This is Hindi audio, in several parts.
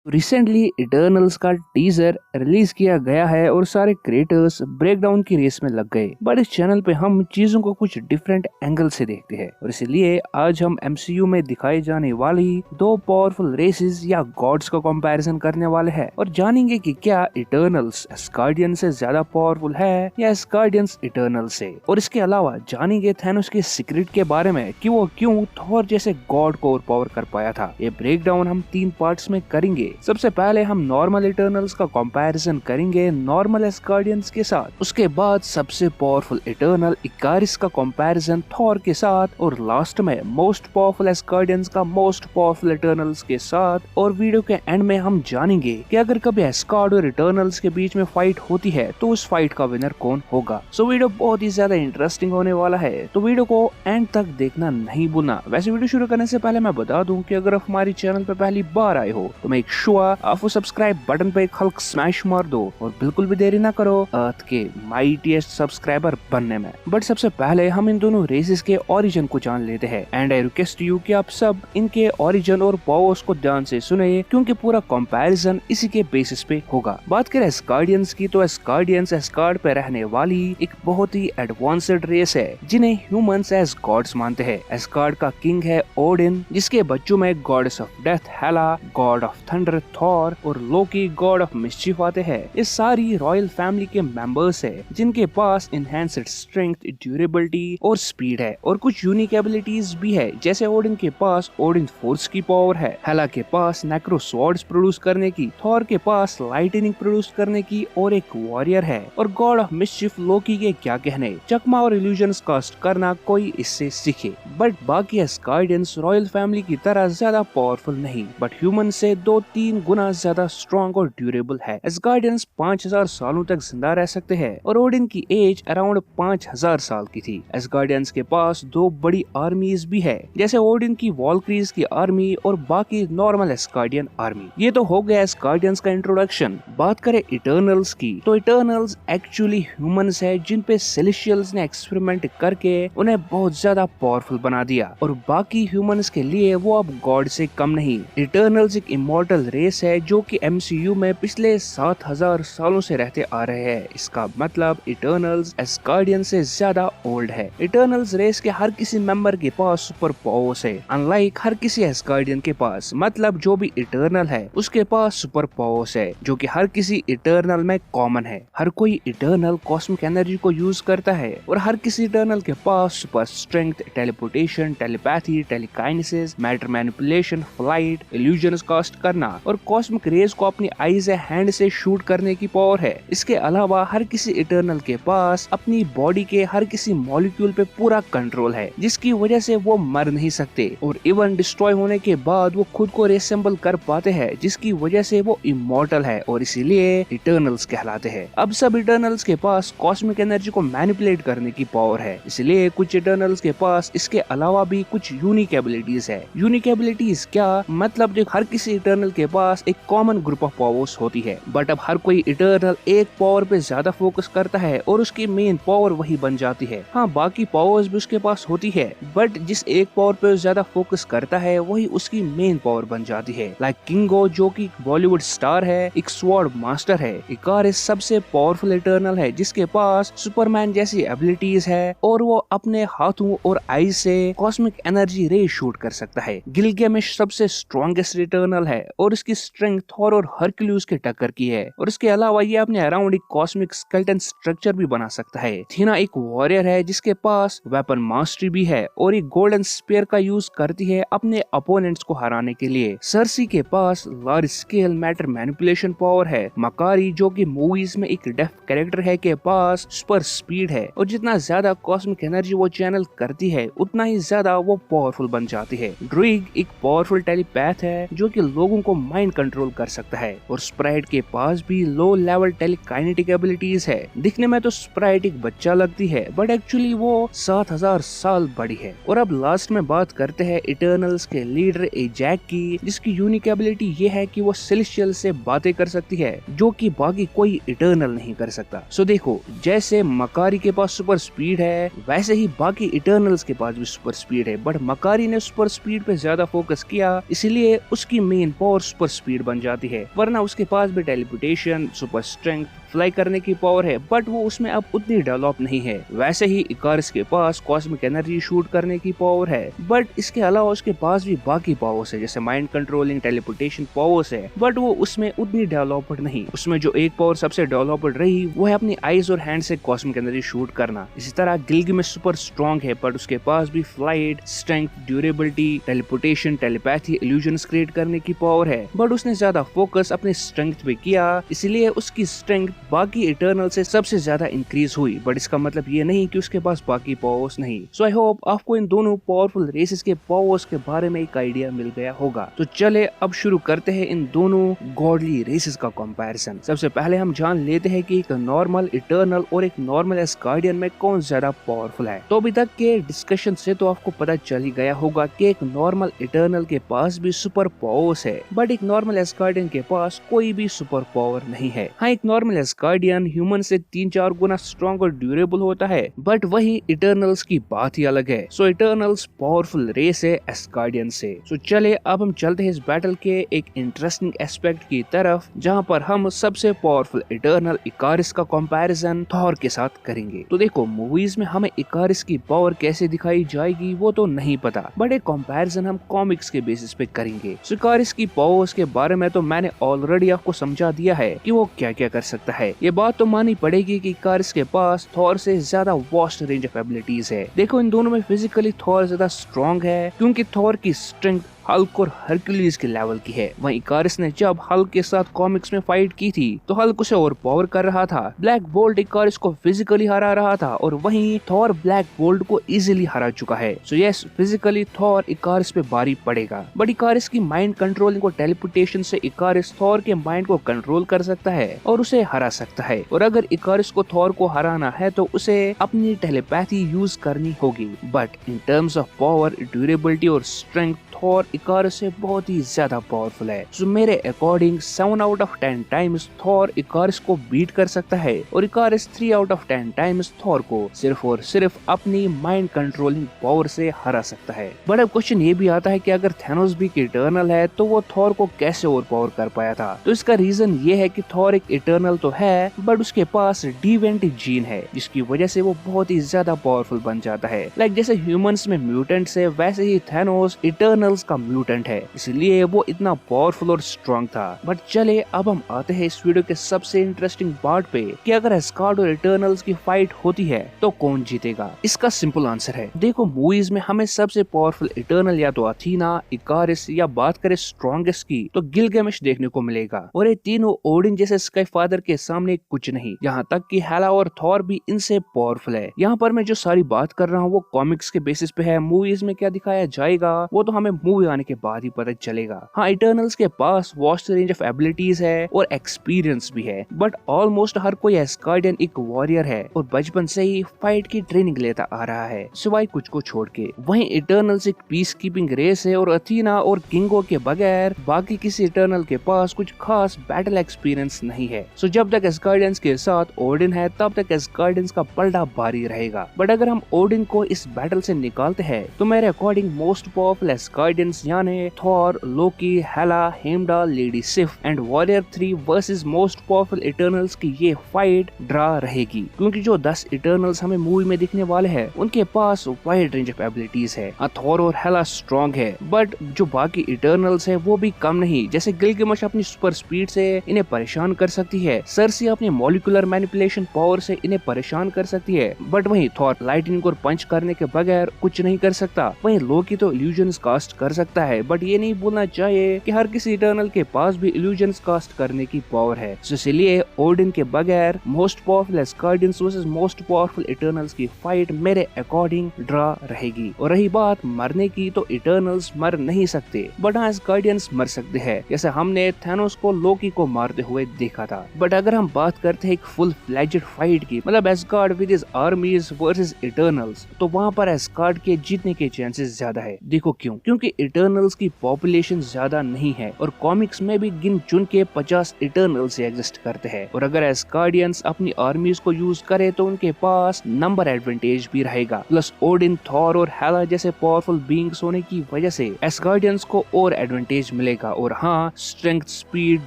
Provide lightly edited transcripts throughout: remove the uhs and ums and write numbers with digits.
रिसेंटली इटर्नल्स का टीजर रिलीज किया गया है और सारे क्रिएटर्स ब्रेकडाउन की रेस में लग गए। बट इस चैनल पे हम चीजों को कुछ डिफरेंट एंगल से देखते हैं और इसलिए आज हम एमसीयू में दिखाई जाने वाली दो पावरफुल रेसेस या गॉड्स का कंपैरिजन करने वाले हैं और जानेंगे कि क्या इटर्नल्स एस्गार्डियन से ज्यादा पावरफुल है या एस्गार्डियंस इटर्नल से। और इसके अलावा जानेंगे थैनोस के सीक्रेट के बारे में कि वो क्यों थॉर जैसे गॉड को ओवरपावर कर पाया था। ये ब्रेकडाउन हम 3 पार्ट्स में करेंगे। सबसे पहले हम नॉर्मल इटर्नल्स का कंपैरिजन करेंगे नॉर्मल एस्गार्डियंस के साथ। उसके बाद सबसे पावरफुल इटर्नल इकारिस का कंपैरिजन थॉर के साथ और लास्ट में मोस्ट पावरफुल एस्गार्डियंस का मोस्ट पावरफुल इटर्नल्स के साथ। और वीडियो के एंड में हम जानेंगे कि अगर कभी एस्गार्ड और इटर्नल्स के बीच में फाइट होती है तो उस फाइट का विनर कौन होगा। सो वीडियो बहुत ही ज्यादा इंटरेस्टिंग होने वाला है, तो वीडियो को एंड तक देखना नहीं भूलना। वैसे वीडियो शुरू करने से पहले मैं बता दूं कि अगर आप हमारे चैनल पर पहली बार आए हो तो मैं आप वो सब्सक्राइब बटन पे एक हल्क स्मैश मार दो और बिल्कुल भी देरी ना करो अर्थ के माइटीएस्ट सब्सक्राइबर बनने में। बट सबसे पहले हम इन दोनों रेसेस के ओरिजिन को जान लेते हैं एंड आई रिक्वेस्ट यू कि आप सब इनके ओरिजिन और पावर्स को ध्यान से सुने क्योंकि पूरा कंपैरिजन इसी के बेसिस पे होगा। बात करें एस्गार्डियंस की तो एस्गार्डियंस एस्गार्ड पे रहने वाली एक बहुत ही एडवांस्ड रेस है जिन्हें ह्यूमंस एज गॉड्स मानते हैं। एस्गार्ड का किंग है ओडिन, जिसके बच्चों में goddess of death Hela, god of thunder Thor और लोकी गॉड ऑफ मिस्चिफ आते हैं। ये सारी रॉयल फैमिली के मेंबर्स है जिनके पास इनहैंस्ड स्ट्रेंथ, ड्यूरेबिलिटी और स्पीड है और कुछ यूनिक एबिलिटीज भी है। जैसे ओडिन के पास ओडिन फोर्स की पावर है, हेला के पास नेक्रो स्वॉर्ड्स प्रोड्यूस करने की, थॉर के पास लाइटनिंग प्रोड्यूस करने की और एक वॉरियर है। और गॉड ऑफ मिस्चिफ लोकी के क्या कहने, चकमा और इल्यूजन्स कास्ट करना कोई इससे सीखे। बट बाकी एस्गार्डियंस रॉयल फैमिली की तरह ज्यादा पावरफुल नहीं बट ह्यूमन से 2-3 गुना ज्यादा स्ट्रॉन्ग और ड्यूरेबल है। एस्गार्डियंस 5000 सालों तक जिंदा रह सकते हैं और ओडिन की एज अराउंड 5000 साल की थी। एस्गार्डियंस के पास 2 बड़ी आर्मीज भी है, जैसे ओडिन की वॉल्क्रीज की आर्मी और बाकी नॉर्मल एस्गार्डियन आर्मी। ये तो हो गया एस्गार्डियंस का इंट्रोडक्शन। बात करें इटर्नल्स की तो इटर्नल्स एक्चुअली ह्यूमंस है जिन पे सेलेस्टियल्स ने एक्सपेरिमेंट करके उन्हें बहुत ज्यादा पावरफुल बना दिया और बाकी ह्यूमंस के लिए वो अब गॉड से कम नहीं। इटर्नल्स एक इमॉर्टल रेस है जो कि एमसीयू में पिछले 7000 सालों से रहते आ रहे हैं। इसका मतलब इटर्नल्स एस्गार्डियन से ज्यादा ओल्ड है। इटर्नल्स रेस के हर किसी मेंबर के पास सुपर पावर्स है, अनलाइक हर किसी एस्गार्डियन के पास। मतलब जो भी इटर्नल है उसके पास सुपर पावर्स है जो कि हर किसी इटर्नल में कॉमन है। हर कोई इटर्नल कॉस्मिक एनर्जी को यूज करता है और हर किसी इटर्नल के पास super strength, teleportation, telepathy, telekinesis, matter manipulation, flight, illusions cast करना और कॉस्मिक रेज को अपनी आईज या हैंड से शूट करने की पावर है। इसके अलावा हर किसी इटर्नल के पास अपनी बॉडी के हर किसी मॉलिक्यूल पे पूरा कंट्रोल है जिसकी वजह से वो मर नहीं सकते और इवन डिस्ट्रॉय होने के बाद वो खुद को रीअसेंबल कर पाते हैं जिसकी वजह से वो इमॉर्टल है और इसीलिए इटर्नल्स कहलाते हैं। अब सब इटर्नल्स के पास कॉस्मिक एनर्जी को मैनिपुलेट करने की पावर है, इसलिए कुछ इटर्नल्स के पास इसके अलावा भी कुछ यूनिक एबिलिटीज है। यूनिक एबिलिटीज क्या मतलब, जो हर किसी इटर्नल के पास एक कॉमन ग्रुप ऑफ पावर्स होती है बट अब हर कोई इटर्नल एक पावर पे ज्यादा फोकस करता है और उसकी मेन पावर वही बन जाती है। हाँ, बाकी पावर्स भी उसके पास होती है बट जिस एक पावर पे ज्यादा फोकस करता है वही उसकी मेन पावर बन जाती है। लाइक किंगो जो कि बॉलीवुड स्टार है, एक स्वॉर्ड मास्टर है। इकारिस सबसे पावरफुल इटर्नल है जिसके पास सुपरमैन जैसी एबिलिटीज है और वो अपने हाथों और आईज से कॉस्मिक एनर्जी रे शूट कर सकता है। गिलगेमिश सबसे स्ट्रॉन्गेस्ट इटर्नल है और इसकी स्ट्रेंथ थॉर और हरक्यूलिस के टक्कर की है और इसके अलावा ये अपने अराउंड एक कॉस्मिक स्केलेटन स्ट्रक्चर भी बना सकता है। थीना एक वॉरियर है जिसके पास वेपन मास्टरी भी है और एक गोल्डन स्पीयर का यूज करती है अपने अपोनेंट्स को हराने के लिए। सर्सी के पास large scale matter manipulation power है। मकारी जो कि मूवीज में एक डेफ कैरेक्टर है के पास सुपर स्पीड है और जितना ज्यादा कॉस्मिक एनर्जी वो चैनल करती है उतना ही ज्यादा वो पावरफुल बन जाती है। ड्रुइग एक पावरफुल टेलीपैथ है जो कि लोगों को माइंड कंट्रोल कर सकता है और स्प्राइट के पास भी लो लेवल टेलीकाइनेटिक एबिलिटीज है। दिखने में तो स्प्राइट एक बच्चा लगती है बट एक्चुअली वो 7000 साल बड़ी है। और अब लास्ट में बात करते हैं इटर्नल्स के लीडर एजैक की, जिसकी यूनिक एबिलिटी ये है कि वो सेलेस्टियल से बातें कर सकती है जो कि बाकी कोई इटर्नल नहीं कर सकता। सो देखो, जैसे मकारी के पास सुपर स्पीड है वैसे ही बाकी इटर्नल्स के पास भी सुपर स्पीड है बट मकारी ने सुपर स्पीड पे ज्यादा फोकस किया इसलिए उसकी मेन पावर सुपर स्पीड बन जाती है, वरना उसके पास भी टेलीपोर्टेशन, सुपर स्ट्रेंथ, फ्लाई करने की पावर है, बट वो उसमें अब उतनी डेवलप नहीं है। वैसे ही इकारिस के पास कॉस्मिक एनर्जी शूट करने की पावर है, बट इसके अलावा उसके पास भी बाकी पावर्स है, जैसे माइंड कंट्रोलिंग, टेलीपोर्टेशन पावर्स है, बट वो उसमें उतनी डेवलप्ड नहीं। उसमें जो एक पावर सबसे डेवलप्ड रही वो है अपनी आईज और हैंड से कॉस्मिक एनर्जी शूट करना। इसी तरह गिलगामेश सुपर स्ट्रॉन्ग है, बट उसके पास भी flight, strength, durability, teleportation, telepathy, illusions create करने की पावर है, बट उसने ज्यादा फोकस अपने स्ट्रेंथ पे किया, इसलिए उसकी स्ट्रेंथ बाकी इटर्नल से सबसे ज्यादा इंक्रीज हुई। बट इसका मतलब ये नहीं कि उसके पास बाकी पावर्स नहीं। सो आई होप आपको इन दोनों पावरफुल रेसेस के पावर्स के बारे में एक आइडिया मिल गया होगा। तो चले अब शुरू करते हैं इन दोनों गॉडली रेसेस का कंपैरिजन। सबसे पहले हम जान लेते हैं कि एक नॉर्मल इटर्नल और एक नॉर्मल एस्गार्डियन में कौन ज्यादा पावरफुल है। तो अभी तक के डिस्कशन से तो आपको पता चल ही गया होगा कि एक नॉर्मल इटर्नल के पास भी सुपर पावर्स है, बट एक नॉर्मल एस्गार्डियन के पास कोई भी सुपर पावर नहीं है। हाँ, एक नॉर्मल एस्गार्डियन ह्यूमन से 3-4 गुना स्ट्रॉन्ग और ड्यूरेबल होता है, बट वही इटर्नल्स की बात ही अलग है। सो इटर्नल्स पावरफुल रेस है एस्गार्डियन से। सो चले अब हम चलते हैं इस बैटल के एक इंटरेस्टिंग एस्पेक्ट की तरफ, जहाँ पर हम सबसे पावरफुल इटर्नल इकारिस का कंपैरिजन थॉर के साथ करेंगे। तो देखो, मूवीज में हमें इकारिस की पावर कैसे दिखाई जाएगी वो तो नहीं पता, बट एक कंपैरिजन हम कॉमिक्स के बेसिस पे करेंगे। सो इकारिस की पावर्स के बारे में तो मैंने ऑलरेडी आपको समझा दिया है कि वो क्या क्या कर सकता है। ये बात तो माननी पड़ेगी कि इकारिस के पास थॉर से ज्यादा वास्ट रेंज ऑफ एबिलिटीज है। देखो, इन दोनों में फिजिकली थॉर ज्यादा स्ट्रॉन्ग है, क्योंकि थॉर की स्ट्रेंथ हल्क और हरक्यूलिस के लेवल की है। वहीं इकारिस ने जब हल्क के साथ कॉमिक्स में फाइट की थी तो हल्क उसे ओवर पावर कर रहा था, ब्लैक बोल्ट इकारिस को फिजिकली हरा रहा था, और वहीं थॉर ब्लैक बोल्ट को इजीली हरा चुका है। सो यस, फिजिकली थॉर इकारिस पे भारी पड़ेगा, बट इकारिस की माइंड कंट्रोलिंग और टेलीपोर्टेशन से इकारिस थॉर के माइंड को कंट्रोल कर सकता है और उसे हरा सकता है। और अगर इकारिस को थॉर को हराना है तो उसे अपनी टेलीपैथी यूज करनी होगी, but in terms of power, durability और स्ट्रेंथ थॉर इकारिस से बहुत ही ज्यादा पावरफुल है। सो मेरे according 7 out of 10 times Thor Ikaris को बीट कर सकता है, और Ikaris 3 out of 10 times Thor को सिर्फ और सिर्फ अपनी माइंड कंट्रोलिंग पावर से हरा सकता है। बट अब क्वेश्चन ये भी आता है कि अगर थैनोस भी इटर्नल है तो वो थॉर को कैसे ओवर पावर कर पाया था। तो इसका रीजन ये है कि थॉर एक इटर्नल तो है, बट उसके पास डिवेंट जीन है, जिसकी वजह से वो बहुत ही ज्यादा पावरफुल बन जाता है। लाइक जैसे ह्यूमंस में म्यूटेंट्स है, वैसे ही थैनोस इटर्नल का म्यूटेंट है, इसलिए वो इतना पावरफुल और स्ट्रॉन्ग था। बट चले अब हम आते हैं इस वीडियो के सबसे इंटरेस्टिंग पार्ट पे कि अगर एस्गार्ड और इटर्नल्स की फाइट होती है तो कौन जीतेगा। इसका सिंपल आंसर है, देखो, मूवीज में हमें सबसे पावरफुल इटर्नल या तो अथीना, इकारिस, या बात करें स्ट्रॉन्गेस्ट की तो गिलगामेश देखने को मिलेगा, और ये तीनों ओडिन जैसे स्काई फादर के सामने कुछ नहीं। यहाँ तक कि हेला और थॉर भी इनसे पावरफुल है। यहाँ पर मैं जो सारी बात कर रहा हूँ वो कॉमिक्स के बेसिस पे है, मूवीज में क्या दिखाया जाएगा वो तो हमें मूवी आने के बाद ही पता चलेगा। हाँ, इटर्नल्स के पास वास्ट रेंज ऑफ एबिलिटीज है और एक्सपीरियंस भी है, बट ऑलमोस्ट हर कोई एस्गार्डियन एक वॉरियर है और बचपन से ही फाइट की ट्रेनिंग लेता आ रहा है, सिवाय कुछ को छोड़ के। वहीं इटर्नल्स एक पीस कीपिंग रेस है, और अथीना और किंगो के बगैर बाकी किसी इटर्नल के पास कुछ खास बैटल एक्सपीरियंस नहीं है। सो जब तक एस्गार्डियंस के साथ ओडिन है तब तक एस्गार्डियंस का पलड़ा भारी रहेगा। बट अगर हम ओडिन को इस बैटल से निकालते हैं तो मेरे अकॉर्डिंग मोस्ट पावरफुल एस्गार्डियंस यानी Thor, Loki, Hela, Heimdall, Lady Sif and warrior 3 versus most powerful Eternals की ये फाइट ड्रा रहेगी, क्योंकि जो 10 इटर्नल्स हमें मूवी में दिखने वाले हैं उनके पास वाइड रेंज ऑफ एबिलिटीज है। थॉर और हेला स्ट्रॉन्ग है, बट जो बाकी इटर्नल्स है वो भी कम नहीं। जैसे गिलगामेश अपनी सुपर स्पीड से इन्हें परेशान कर सकती है, सर्सी अपनी मॉलिक्यूलर मैनिपुलेशन पावर से इन्हें परेशान कर सकती है, बट वहीं थॉर लाइटनिंग और पंच करने के बगैर कुछ नहीं कर सकता। वहीं लोकी तो इल्यूजन्स कास्ट कर सकता है, बट ये नहीं भूलना चाहिए कि हर किसी इटर्नल के पास भी इल्यूजन्स कास्ट करने की पावर है। इसलिए ओडिन के बगैर most powerful Asgardians versus most powerful Eternals की फाइट मेरे अकॉर्डिंग ड्रा रहेगी। और रही बात मरने की, तो इटर्नल्स मर नहीं सकते, बट हाँ, एस्गार्डियंस मर सकते हैं, जैसे हमने थैनोस को लोकी को मारते हुए देखा था। बट अगर हम बात करते हैं एक फुल फ्लेजेड फाइट की, मतलब Asgard with his armies versus Eternals, तो वहाँ पर एस्गार्ड के जीतने के चांसेस ज्यादा है। देखो क्यों? क्योंकि इटर्नल्स की पॉपुलेशन ज्यादा नहीं है और कॉमिक्स में भी गिन चुन के 50 इटर्नल्स एग्जिस्ट करते हैं और अगर एस्गार्डियंस अपनी आर्मीज को यूज करे तो उनके पास नंबर एडवांटेज भी रहेगा। प्लस ओडिन, थॉर और हेला जैसे पावरफुल बीइंग्स होने की वजह से एस्गार्डियंस को और एडवांटेज मिलेगा। और हाँ, स्ट्रेंथ, स्पीड,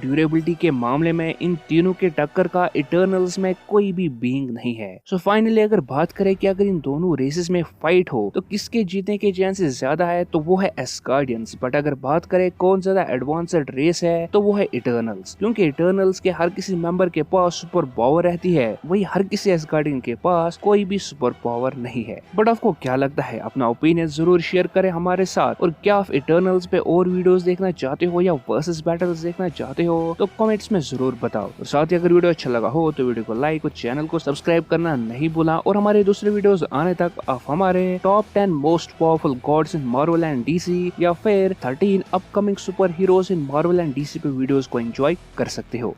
ड्यूरेबिलिटी के मामले में इन तीनों के टक्कर का इटर्नल्स में कोई भी बीइंग नहीं है। सो फाइनली अगर बात करें कि अगर इन दोनों रेसेस में फाइट हो तो किसके जीतने के चांसेस ज्यादा है तो वो है एस्गार्डियंस। बट अगर बात करें कौन ज्यादा एडवांस्ड रेस है तो वो है इटर्नल्स, क्योंकि इटर्नल्स के हर किसी मेंबर के पास सुपर पावर रहती है, वही हर किसी एस्गार्डियन के पास कोई भी सुपर पावर नहीं है। बट आपको क्या लगता है? अपना ओपिनियन जरूर शेयर करें हमारे साथ। और क्या आप इटर्नल्स पे और वीडियोस देखना चाहते हो या वर्सेस बैटल्स देखना चाहते हो तो कमेंट्स में जरूर बताओ। और साथ ही अगर वीडियो अच्छा लगा हो तो वीडियो को लाइक और चैनल को सब्सक्राइब करना नहीं भूलना। और हमारे दूसरे वीडियोस आने तक आप हमारे top 10 most powerful gods in Marvel and DC या फिर 13 upcoming super heroes in Marvel and DC पे वीडियोस को एंजॉय कर सकते हो।